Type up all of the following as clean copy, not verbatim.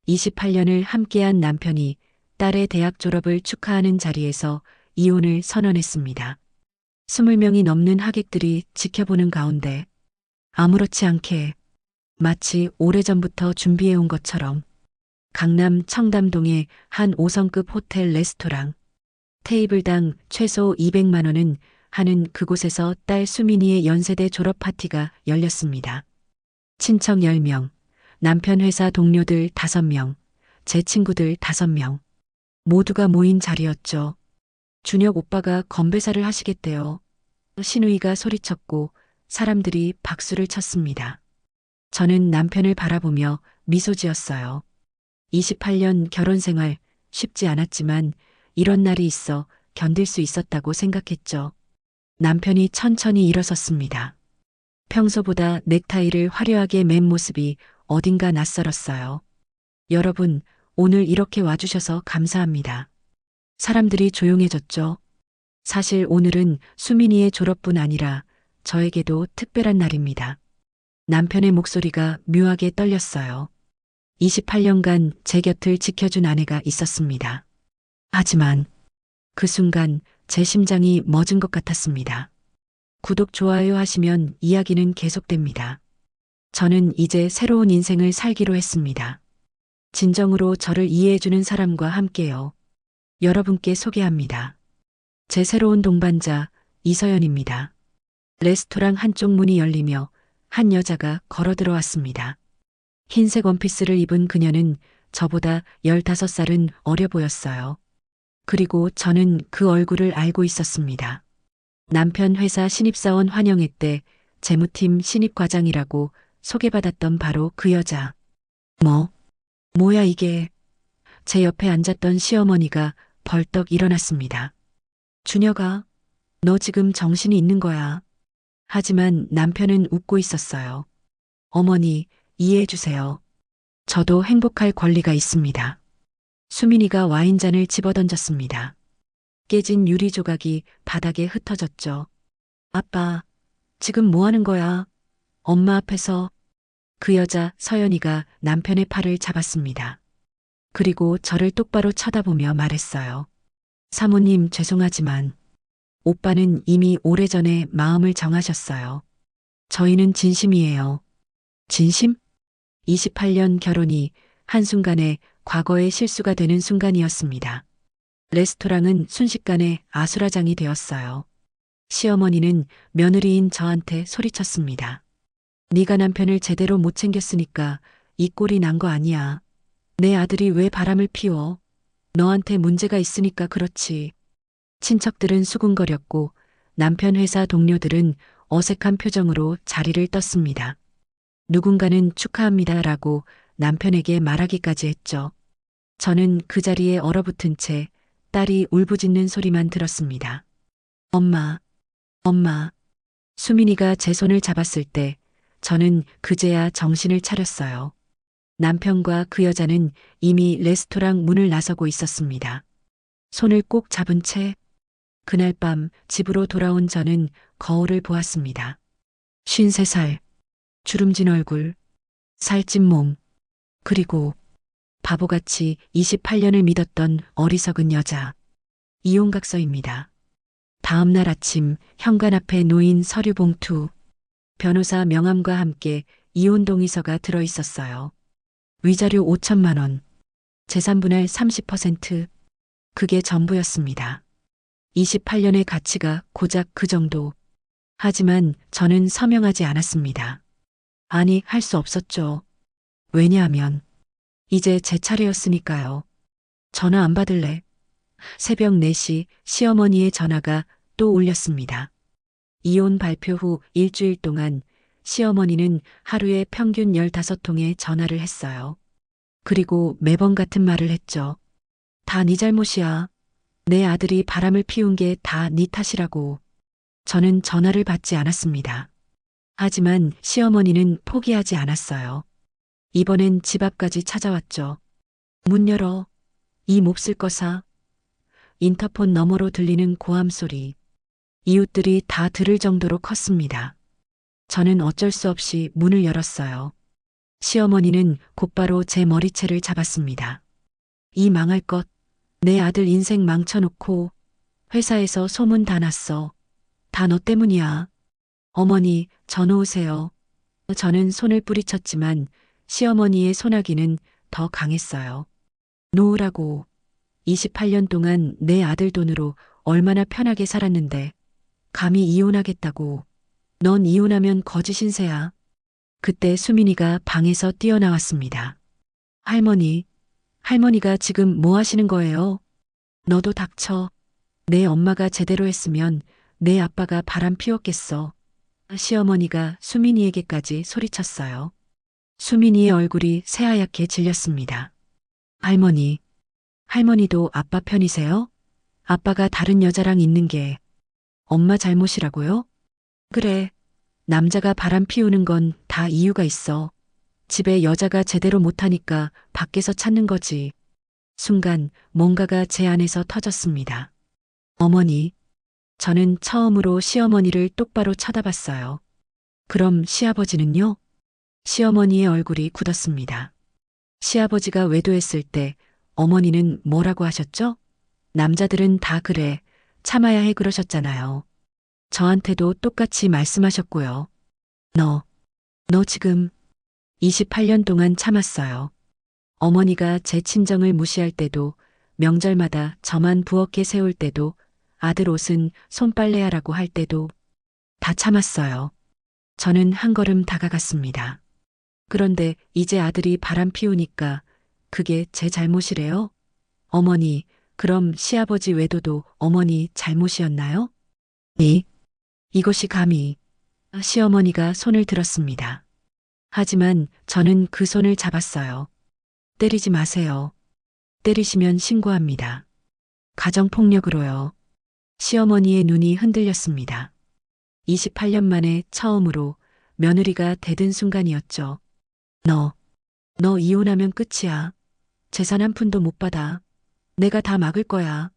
28년을 함께한 남편이 딸의 대학 졸업을 축하하는 자리에서 이혼을 선언했습니다. 20명이 넘는 하객들이 지켜보는 가운데 아무렇지 않게 마치 오래전부터 준비해온 것처럼 강남 청담동의 한 5성급 호텔 레스토랑 테이블당 최소 200만 원은 하는 그곳에서 딸 수민이의 연세대 졸업 파티가 열렸습니다. 친척 10명, 남편 회사 동료들 5명, 제 친구들 5명, 모두가 모인 자리였죠. 준혁 오빠가 건배사를 하시겠대요. 신우이가 소리쳤고 사람들이 박수를 쳤습니다. 저는 남편을 바라보며 미소 지었어요. 28년 결혼 생활 쉽지 않았지만 이런 날이 있어 견딜 수 있었다고 생각했죠. 남편이 천천히 일어섰습니다. 평소보다 넥타이를 화려하게 맨 모습이 어딘가 낯설었어요. 여러분, 오늘 이렇게 와주셔서 감사합니다. 사람들이 조용해졌죠. 사실 오늘은 수민이의 졸업뿐 아니라 저에게도 특별한 날입니다. 남편의 목소리가 묘하게 떨렸어요. 28년간 제 곁을 지켜준 아내가 있었습니다. 하지만 그 순간 제 심장이 멎은 것 같았습니다. 구독, 좋아요 하시면 이야기는 계속됩니다. 저는 이제 새로운 인생을 살기로 했습니다. 진정으로 저를 이해해주는 사람과 함께요. 여러분께 소개합니다. 제 새로운 동반자 이서연입니다. 레스토랑 한쪽 문이 열리며 한 여자가 걸어 들어왔습니다. 흰색 원피스를 입은 그녀는 저보다 15살은 어려 보였어요. 그리고 저는 그 얼굴을 알고 있었습니다. 남편 회사 신입사원 환영회 때 재무팀 신입과장이라고 소개받았던 바로 그 여자. 뭐야 이게. 제 옆에 앉았던 시어머니가 벌떡 일어났습니다. 준혁아, 너 지금 정신이 있는 거야. 하지만 남편은 웃고 있었어요. 어머니, 이해해 주세요. 저도 행복할 권리가 있습니다. 수민이가 와인잔을 집어던졌습니다. 깨진 유리 조각이 바닥에 흩어졌죠. 아빠, 지금 뭐 하는 거야? 엄마 앞에서. 그 여자 서연이가 남편의 팔을 잡았습니다. 그리고 저를 똑바로 쳐다보며 말했어요. 사모님 죄송하지만 오빠는 이미 오래전에 마음을 정하셨어요. 저희는 진심이에요. 진심? 28년 결혼이 한순간에 과거의 실수가 되는 순간이었습니다. 레스토랑은 순식간에 아수라장이 되었어요. 시어머니는 며느리인 저한테 소리쳤습니다. 네가 남편을 제대로 못 챙겼으니까 이 꼴이 난 거 아니야. 내 아들이 왜 바람을 피워? 너한테 문제가 있으니까 그렇지. 친척들은 수군거렸고 남편 회사 동료들은 어색한 표정으로 자리를 떴습니다. 누군가는 축하합니다라고 남편에게 말하기까지 했죠. 저는 그 자리에 얼어붙은 채 딸이 울부짖는 소리만 들었습니다. 엄마, 엄마. 수민이가 제 손을 잡았을 때 저는 그제야 정신을 차렸어요. 남편과 그 여자는 이미 레스토랑 문을 나서고 있었습니다. 손을 꼭 잡은 채 그날 밤 집으로 돌아온 저는 거울을 보았습니다. 53살, 주름진 얼굴, 살찐 몸, 그리고 바보같이 28년을 믿었던 어리석은 여자. 이혼각서입니다. 다음 날 아침 현관 앞에 놓인 서류 봉투, 변호사 명함과 함께 이혼 동의서가 들어 있었어요. 위자료 5천만 원, 재산분할 30%, 그게 전부였습니다. 28년의 가치가 고작 그 정도. 하지만 저는 서명하지 않았습니다. 아니, 할 수 없었죠. 왜냐하면 이제 제 차례였으니까요. 전화 안 받을래? 새벽 4시 시어머니의 전화가 또 울렸습니다. 이혼 발표 후 일주일 동안 시어머니는 하루에 평균 15통의 전화를 했어요. 그리고 매번 같은 말을 했죠. 다 네 잘못이야. 내 아들이 바람을 피운 게 다 네 탓이라고. 저는 전화를 받지 않았습니다. 하지만 시어머니는 포기하지 않았어요. 이번엔 집 앞까지 찾아왔죠. 문 열어. 이 몹쓸 거사. 인터폰 너머로 들리는 고함 소리. 이웃들이 다 들을 정도로 컸습니다. 저는 어쩔 수 없이 문을 열었어요. 시어머니는 곧바로 제 머리채를 잡았습니다. 이 망할 것, 내 아들 인생 망쳐놓고 회사에서 소문 다 났어. 다 너 때문이야. 어머니, 저 놓으세요. 저는 손을 뿌리쳤지만 시어머니의 손아귀는 더 강했어요. 놓으라고. 28년 동안 내 아들 돈으로 얼마나 편하게 살았는데 감히 이혼하겠다고. 넌 이혼하면 거지 신세야. 그때 수민이가 방에서 뛰어나왔습니다. 할머니, 할머니가 지금 뭐 하시는 거예요? 너도 닥쳐. 내 엄마가 제대로 했으면 내 아빠가 바람 피웠겠어. 시어머니가 수민이에게까지 소리쳤어요. 수민이의 얼굴이 새하얗게 질렸습니다. 할머니, 할머니도 아빠 편이세요? 아빠가 다른 여자랑 있는 게 엄마 잘못이라고요? 그래, 남자가 바람 피우는 건 다 이유가 있어. 집에 여자가 제대로 못하니까 밖에서 찾는 거지. 순간 뭔가가 제 안에서 터졌습니다. 어머니, 저는 처음으로 시어머니를 똑바로 쳐다봤어요. 그럼 시아버지는요? 시어머니의 얼굴이 굳었습니다. 시아버지가 외도했을 때 어머니는 뭐라고 하셨죠? 남자들은 다 그래. 참아야 해 그러셨잖아요. 저한테도 똑같이 말씀하셨고요. 너 지금 28년 동안 참았어요. 어머니가 제 친정을 무시할 때도 명절마다 저만 부엌에 세울 때도 아들 옷은 손빨래하라고 할 때도 다 참았어요. 저는 한 걸음 다가갔습니다. 그런데 이제 아들이 바람 피우니까 그게 제 잘못이래요? 어머니, 그럼 시아버지 외도도 어머니 잘못이었나요? 네. 이것이 감히 시어머니가 손을 들었습니다. 하지만 저는 그 손을 잡았어요. 때리지 마세요. 때리시면 신고합니다. 가정폭력으로요. 시어머니의 눈이 흔들렸습니다. 28년 만에 처음으로 며느리가 대든 순간이었죠. 너 이혼하면 끝이야. 재산 한 푼도 못 받아. 내가 다 막을 거야.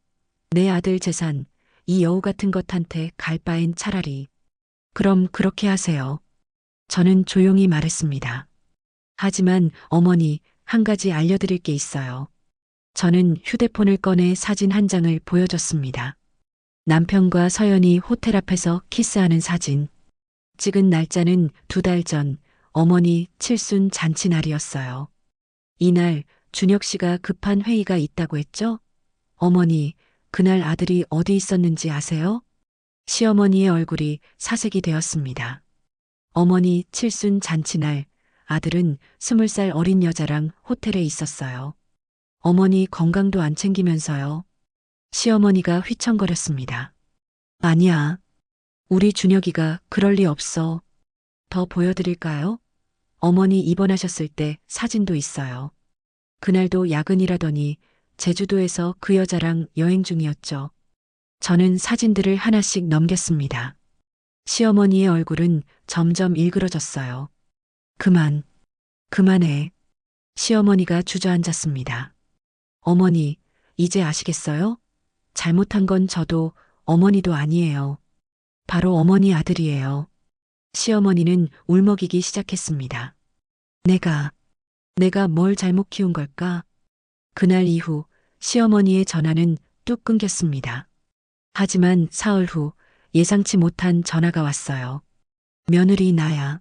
내 아들 재산, 이 여우 같은 것한테 갈 바엔 차라리. 그럼 그렇게 하세요. 저는 조용히 말했습니다. 하지만 어머니, 한 가지 알려드릴 게 있어요. 저는 휴대폰을 꺼내 사진 한 장을 보여줬습니다. 남편과 서연이 호텔 앞에서 키스하는 사진. 찍은 날짜는 2달 전 어머니 칠순 잔치날이었어요. 이날 준혁 씨가 급한 회의가 있다고 했죠? 어머니, 그날 아들이 어디 있었는지 아세요? 시어머니의 얼굴이 사색이 되었습니다. 어머니 칠순 잔치날 아들은 20살 어린 여자랑 호텔에 있었어요. 어머니 건강도 안 챙기면서요. 시어머니가 휘청거렸습니다. 아니야. 우리 준혁이가 그럴 리 없어. 더 보여드릴까요? 어머니 입원하셨을 때 사진도 있어요. 그날도 야근이라더니 제주도에서 그 여자랑 여행 중이었죠. 저는 사진들을 하나씩 넘겼습니다. 시어머니의 얼굴은 점점 일그러졌어요. 그만해. 시어머니가 주저앉았습니다. 어머니, 이제 아시겠어요? 잘못한 건 저도 어머니도 아니에요. 바로 어머니 아들이에요. 시어머니는 울먹이기 시작했습니다. 내가 뭘 잘못 키운 걸까? 그날 이후 시어머니의 전화는 뚝 끊겼습니다. 하지만 사흘 후 예상치 못한 전화가 왔어요. 며느리 나야.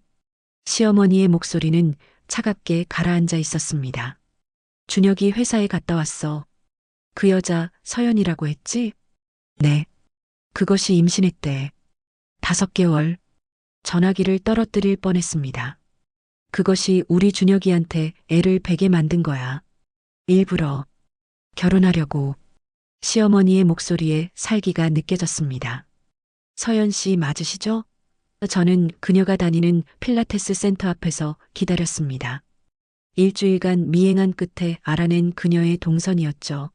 시어머니의 목소리는 차갑게 가라앉아 있었습니다. 준혁이 회사에 갔다 왔어. 그 여자 서연이라고 했지? 네. 그것이 임신했대. 5개월. 전화기를 떨어뜨릴 뻔했습니다. 그것이 우리 준혁이한테 애를 베게 만든 거야. 일부러 결혼하려고. 시어머니의 목소리에 살기가 느껴졌습니다. 서연 씨 맞으시죠? 저는 그녀가 다니는 필라테스 센터 앞에서 기다렸습니다. 일주일간 미행한 끝에 알아낸 그녀의 동선이었죠.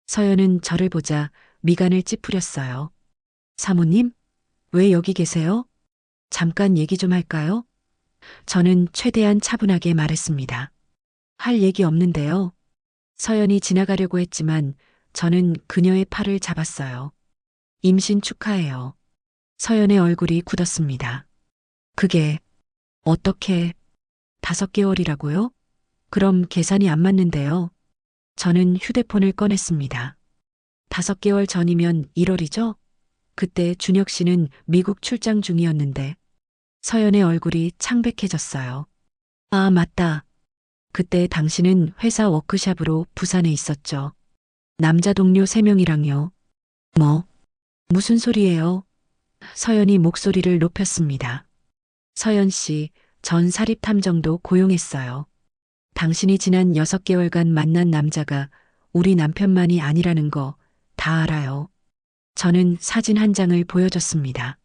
서연은 저를 보자 미간을 찌푸렸어요. 사모님? 왜 여기 계세요? 잠깐 얘기 좀 할까요? 저는 최대한 차분하게 말했습니다. 할 얘기 없는데요. 서연이 지나가려고 했지만 저는 그녀의 팔을 잡았어요. 임신 축하해요. 서연의 얼굴이 굳었습니다. 그게 어떻게 5개월이라고요? 그럼 계산이 안 맞는데요. 저는 휴대폰을 꺼냈습니다. 5개월 전이면 1월이죠? 그때 준혁 씨는 미국 출장 중이었는데 서연의 얼굴이 창백해졌어요. 아, 맞다. 그때 당신은 회사 워크샵으로 부산에 있었죠. 남자 동료 3명이랑요. 뭐, 무슨 소리예요? 서연이 목소리를 높였습니다. 서연 씨, 전 사립탐정도 고용했어요. 당신이 지난 6개월간 만난 남자가 우리 남편만이 아니라는 거 다 알아요. 저는 사진 한 장을 보여줬습니다.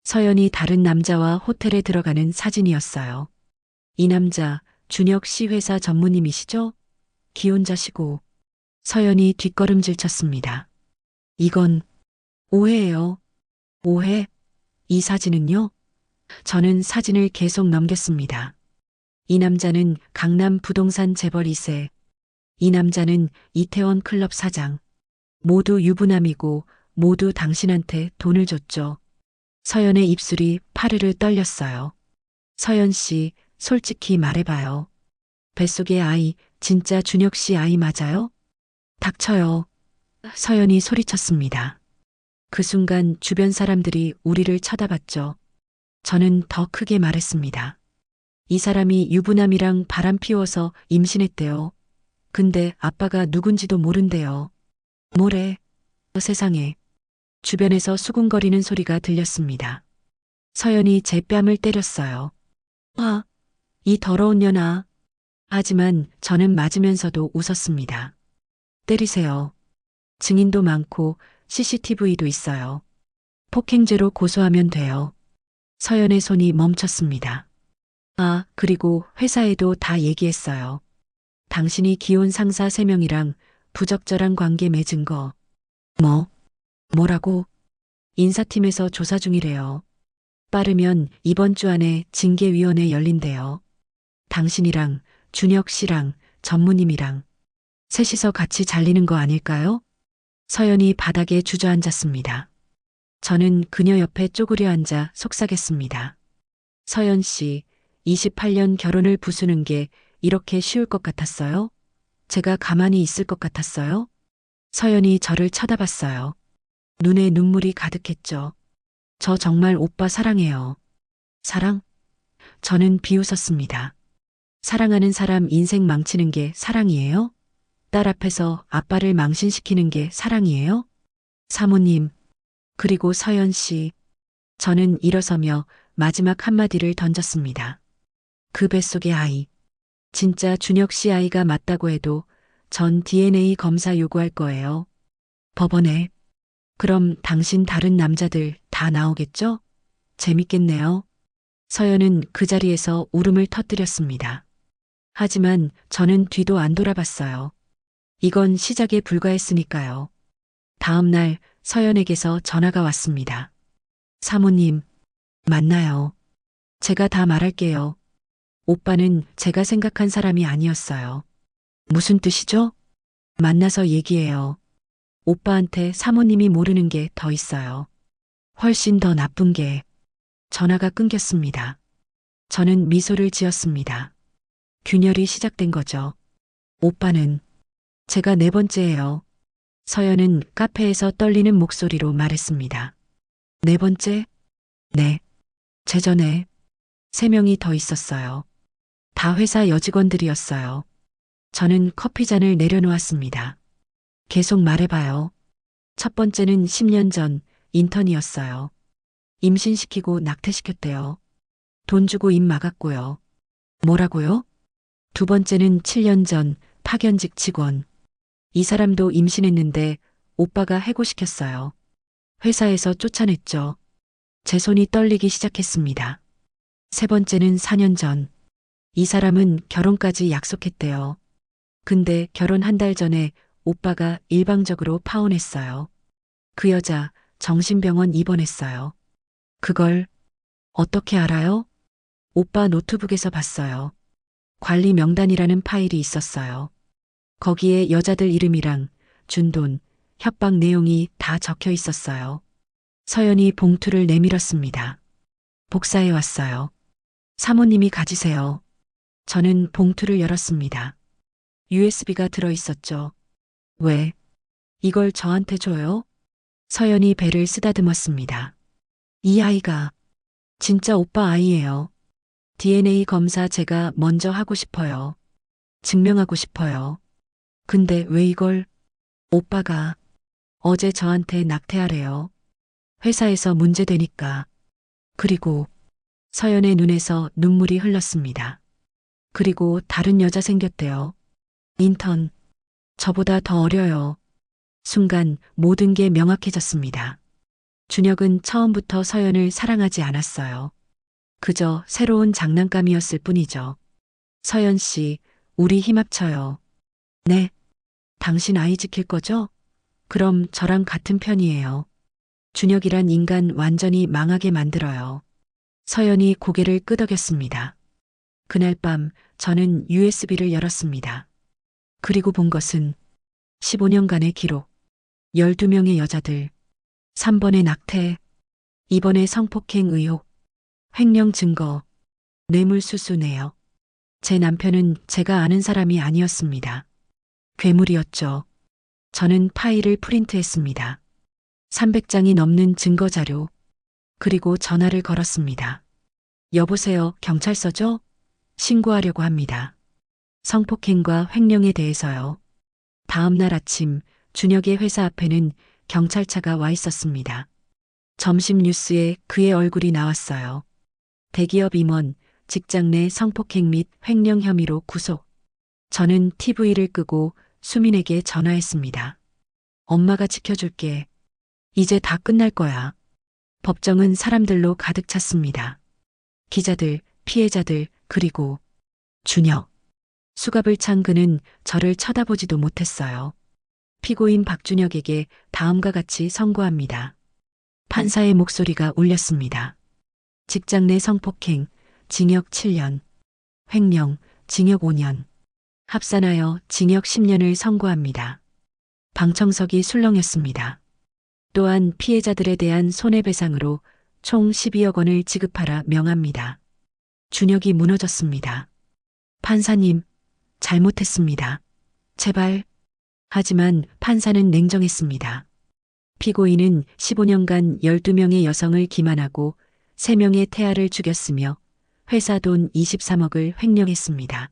서연이 다른 남자와 호텔에 들어가는 사진이었어요. 이 남자, 준혁 씨 회사 전무님이시죠? 기혼자시고. 서연이 뒷걸음질 쳤습니다. 이건 오해예요. 오해? 이 사진은요? 저는 사진을 계속 넘겼습니다. 이 남자는 강남 부동산 재벌 2세. 이 남자는 이태원 클럽 사장. 모두 유부남이고 모두 당신한테 돈을 줬죠. 서연의 입술이 파르르 떨렸어요. 서연 씨, 솔직히 말해봐요. 뱃속의 아이, 진짜 준혁 씨 아이 맞아요? 닥쳐요. 서연이 소리쳤습니다. 그 순간 주변 사람들이 우리를 쳐다봤죠. 저는 더 크게 말했습니다. 이 사람이 유부남이랑 바람 피워서 임신했대요. 근데 아빠가 누군지도 모른대요. 뭐래? 세상에. 주변에서 수군거리는 소리가 들렸습니다. 서연이 제 뺨을 때렸어요. 아, 이 더러운 년아. 하지만 저는 맞으면서도 웃었습니다. 때리세요. 증인도 많고 CCTV도 있어요. 폭행죄로 고소하면 돼요. 서연의 손이 멈췄습니다. 아, 그리고 회사에도 다 얘기했어요. 당신이 기혼 상사 3명이랑 부적절한 관계 맺은 거. 뭐라고? 인사팀에서 조사 중이래요. 빠르면 이번 주 안에 징계위원회 열린대요. 당신이랑 준혁 씨랑 전무님이랑 셋이서 같이 잘리는 거 아닐까요? 서연이 바닥에 주저앉았습니다. 저는 그녀 옆에 쪼그려 앉아 속삭였습니다. 서연 씨, 28년 결혼을 부수는 게 이렇게 쉬울 것 같았어요? 제가 가만히 있을 것 같았어요? 서연이 저를 쳐다봤어요. 눈에 눈물이 가득했죠. 저 정말 오빠 사랑해요. 사랑? 저는 비웃었습니다. 사랑하는 사람 인생 망치는 게 사랑이에요? 딸 앞에서 아빠를 망신시키는 게 사랑이에요? 사모님, 그리고 서연 씨. 저는 일어서며 마지막 한마디를 던졌습니다. 그 뱃속의 아이. 진짜 준혁 씨 아이가 맞다고 해도 전 DNA 검사 요구할 거예요. 법원에. 그럼 당신 다른 남자들 다 나오겠죠? 재밌겠네요. 서연은 그 자리에서 울음을 터뜨렸습니다. 하지만 저는 뒤도 안 돌아봤어요. 이건 시작에 불과했으니까요. 다음 날 서연에게서 전화가 왔습니다. 사모님, 만나요. 제가 다 말할게요. 오빠는 제가 생각한 사람이 아니었어요. 무슨 뜻이죠? 만나서 얘기해요. 오빠한테 사모님이 모르는 게 더 있어요. 훨씬 더 나쁜 게. 전화가 끊겼습니다. 저는 미소를 지었습니다. 균열이 시작된 거죠. 오빠는 제가 4번째예요. 서연은 카페에서 떨리는 목소리로 말했습니다. 4번째? 네. 제전에 3명이 더 있었어요. 다 회사 여직원들이었어요. 저는 커피잔을 내려놓았습니다. 계속 말해봐요. 첫 번째는 10년 전 인턴이었어요. 임신시키고 낙태시켰대요. 돈 주고 입 막았고요. 뭐라고요? 두 번째는 7년 전 파견직 직원. 이 사람도 임신했는데 오빠가 해고시켰어요. 회사에서 쫓아냈죠. 제 손이 떨리기 시작했습니다. 세 번째는 4년 전. 이 사람은 결혼까지 약속했대요. 근데 결혼 한 달 전에 오빠가 일방적으로 파혼했어요. 그 여자 정신병원 입원했어요. 그걸 어떻게 알아요? 오빠 노트북에서 봤어요. 관리 명단이라는 파일이 있었어요. 거기에 여자들 이름이랑 준 돈, 협박 내용이 다 적혀 있었어요. 서연이 봉투를 내밀었습니다. 복사해 왔어요. 사모님이 가지세요. 저는 봉투를 열었습니다. USB가 들어 있었죠. 왜? 이걸 저한테 줘요? 서연이 배를 쓰다듬었습니다. 이 아이가 진짜 오빠 아이예요. DNA 검사 제가 먼저 하고 싶어요. 증명하고 싶어요. 근데 왜 이걸 오빠가 어제 저한테 낙태하래요. 회사에서 문제되니까. 그리고 서연의 눈에서 눈물이 흘렀습니다. 그리고 다른 여자 생겼대요. 인턴. 저보다 더 어려요. 순간 모든 게 명확해졌습니다. 준혁은 처음부터 서연을 사랑하지 않았어요. 그저 새로운 장난감이었을 뿐이죠. 서연 씨, 우리 힘 합쳐요. 네. 당신 아이 지킬 거죠? 그럼 저랑 같은 편이에요. 준혁이란 인간 완전히 망하게 만들어요. 서연이 고개를 끄덕였습니다. 그날 밤 저는 USB를 열었습니다. 그리고 본 것은 15년간의 기록, 12명의 여자들, 3번의 낙태, 2번의 성폭행 의혹, 횡령 증거, 뇌물수수 내역. 제 남편은 제가 아는 사람이 아니었습니다. 괴물이었죠. 저는 파일을 프린트했습니다. 300장이 넘는 증거 자료, 그리고 전화를 걸었습니다. 여보세요, 경찰서죠? 신고하려고 합니다. 성폭행과 횡령에 대해서요. 다음 날 아침 준혁의 회사 앞에는 경찰차가 와 있었습니다. 점심 뉴스에 그의 얼굴이 나왔어요. 대기업 임원, 직장 내 성폭행 및 횡령 혐의로 구속. 저는 TV를 끄고 수민에게 전화했습니다. 엄마가 지켜줄게. 이제 다 끝날 거야. 법정은 사람들로 가득 찼습니다. 기자들, 피해자들, 그리고 준혁. 수갑을 찬 그는 저를 쳐다보지도 못했어요. 피고인 박준혁에게 다음과 같이 선고합니다. 판사의 목소리가 울렸습니다. 직장 내 성폭행, 징역 7년, 횡령, 징역 5년, 합산하여 징역 10년을 선고합니다. 방청석이 술렁였습니다. 또한 피해자들에 대한 손해배상으로 총 12억 원을 지급하라 명합니다. 준혁이 무너졌습니다. 판사님, 잘못했습니다. 제발. 하지만 판사는 냉정했습니다. 피고인은 15년간 12명의 여성을 기만하고 3명의 태아를 죽였으며 회사 돈 23억을 횡령했습니다.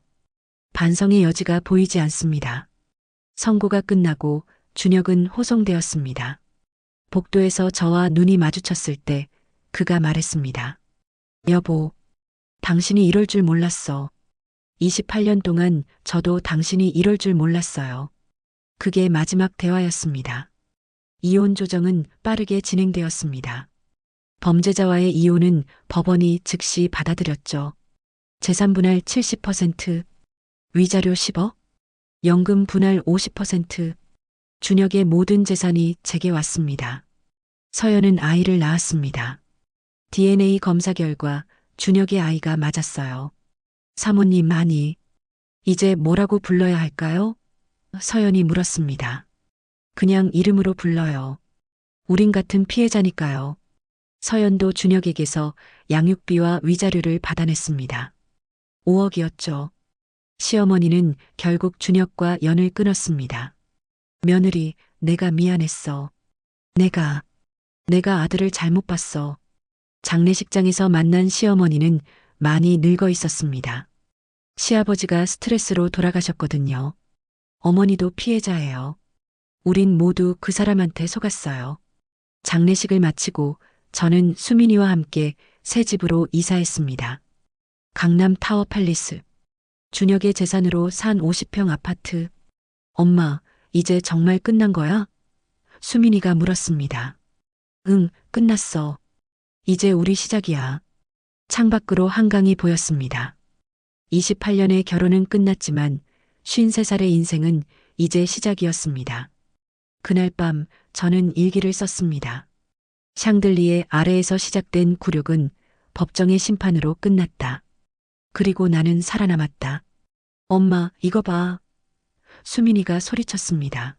반성의 여지가 보이지 않습니다. 선고가 끝나고 준혁은 호송되었습니다. 복도에서 저와 눈이 마주쳤을 때 그가 말했습니다. 여보, 당신이 이럴 줄 몰랐어. 28년 동안 저도 당신이 이럴 줄 몰랐어요. 그게 마지막 대화였습니다. 이혼 조정은 빠르게 진행되었습니다. 범죄자와의 이혼은 법원이 즉시 받아들였죠. 재산 분할 70%, 위자료 10억, 연금 분할 50%, 준혁의 모든 재산이 제게 왔습니다. 서연은 아이를 낳았습니다. DNA 검사 결과 준혁의 아이가 맞았어요. 사모님 아니, 이제 뭐라고 불러야 할까요? 서연이 물었습니다. 그냥 이름으로 불러요. 우린 같은 피해자니까요. 서연도 준혁에게서 양육비와 위자료를 받아냈습니다. 5억이었죠. 시어머니는 결국 준혁과 연을 끊었습니다. 며느리, 내가 미안했어. 내가 아들을 잘못 봤어. 장례식장에서 만난 시어머니는 많이 늙어 있었습니다. 시아버지가 스트레스로 돌아가셨거든요. 어머니도 피해자예요. 우린 모두 그 사람한테 속았어요. 장례식을 마치고 저는 수민이와 함께 새 집으로 이사했습니다. 강남 타워 팰리스. 준혁의 재산으로 산 50평 아파트. 엄마, 이제 정말 끝난 거야? 수민이가 물었습니다. 응, 끝났어. 이제 우리 시작이야. 창밖으로 한강이 보였습니다. 28년의 결혼은 끝났지만 53살의 인생은 이제 시작이었습니다. 그날 밤 저는 일기를 썼습니다. 샹들리에 아래에서 시작된 굴욕은 법정의 심판으로 끝났다. 그리고 나는 살아남았다. 엄마, 이거 봐. 수민이가 소리쳤습니다.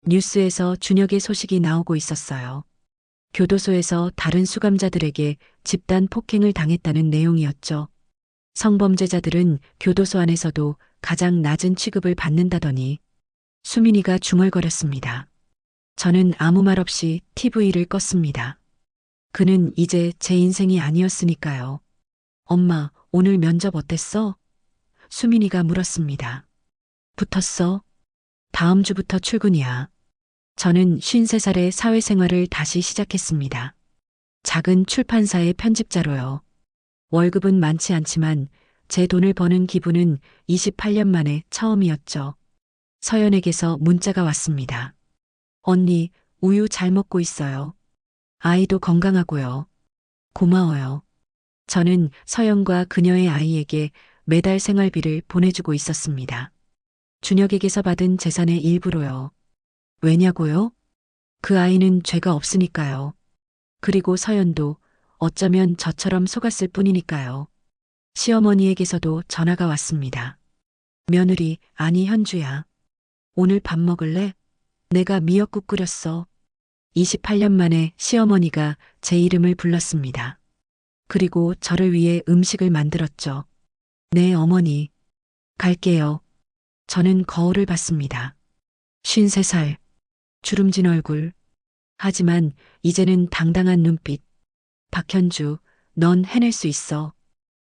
뉴스에서 준혁의 소식이 나오고 있었어요. 교도소에서 다른 수감자들에게 집단 폭행을 당했다는 내용이었죠. 성범죄자들은 교도소 안에서도 가장 낮은 취급을 받는다더니 수민이가 중얼거렸습니다. 저는 아무 말 없이 TV를 껐습니다. 그는 이제 제 인생이 아니었으니까요. 엄마, 오늘 면접 어땠어? 수민이가 물었습니다. 붙었어? 다음 주부터 출근이야. 저는 53살에 사회생활을 다시 시작했습니다. 작은 출판사의 편집자로요. 월급은 많지 않지만 제 돈을 버는 기분은 28년 만에 처음이었죠. 서연에게서 문자가 왔습니다. 언니, 우유 잘 먹고 있어요. 아이도 건강하고요. 고마워요. 저는 서연과 그녀의 아이에게 매달 생활비를 보내주고 있었습니다. 준혁에게서 받은 재산의 일부로요. 왜냐고요? 그 아이는 죄가 없으니까요. 그리고 서연도 어쩌면 저처럼 속았을 뿐이니까요. 시어머니에게서도 전화가 왔습니다. 며느리, 아니 현주야. 오늘 밥 먹을래? 내가 미역국 끓였어. 28년 만에 시어머니가 제 이름을 불렀습니다. 그리고 저를 위해 음식을 만들었죠. 네, 어머니. 갈게요. 저는 거울을 봤습니다. 53살. 주름진 얼굴. 하지만 이제는 당당한 눈빛. 박현주, 넌 해낼 수 있어.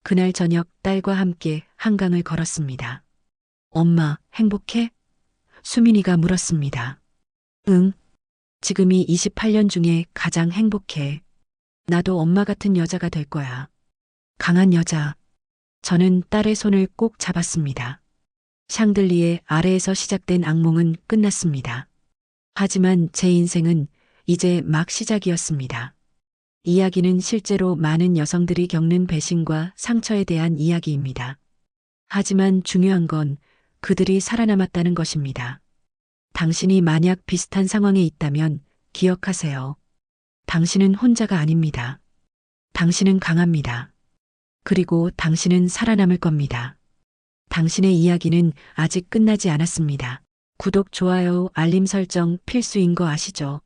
그날 저녁 딸과 함께 한강을 걸었습니다. 엄마, 행복해? 수민이가 물었습니다. 응. 지금이 28년 중에 가장 행복해. 나도 엄마 같은 여자가 될 거야. 강한 여자. 저는 딸의 손을 꼭 잡았습니다. 샹들리에 아래에서 시작된 악몽은 끝났습니다. 하지만 제 인생은 이제 막 시작이었습니다. 이야기는 실제로 많은 여성들이 겪는 배신과 상처에 대한 이야기입니다. 하지만 중요한 건 그들이 살아남았다는 것입니다. 당신이 만약 비슷한 상황에 있다면 기억하세요. 당신은 혼자가 아닙니다. 당신은 강합니다. 그리고 당신은 살아남을 겁니다. 당신의 이야기는 아직 끝나지 않았습니다. 구독, 좋아요, 알림 설정 필수인 거 아시죠?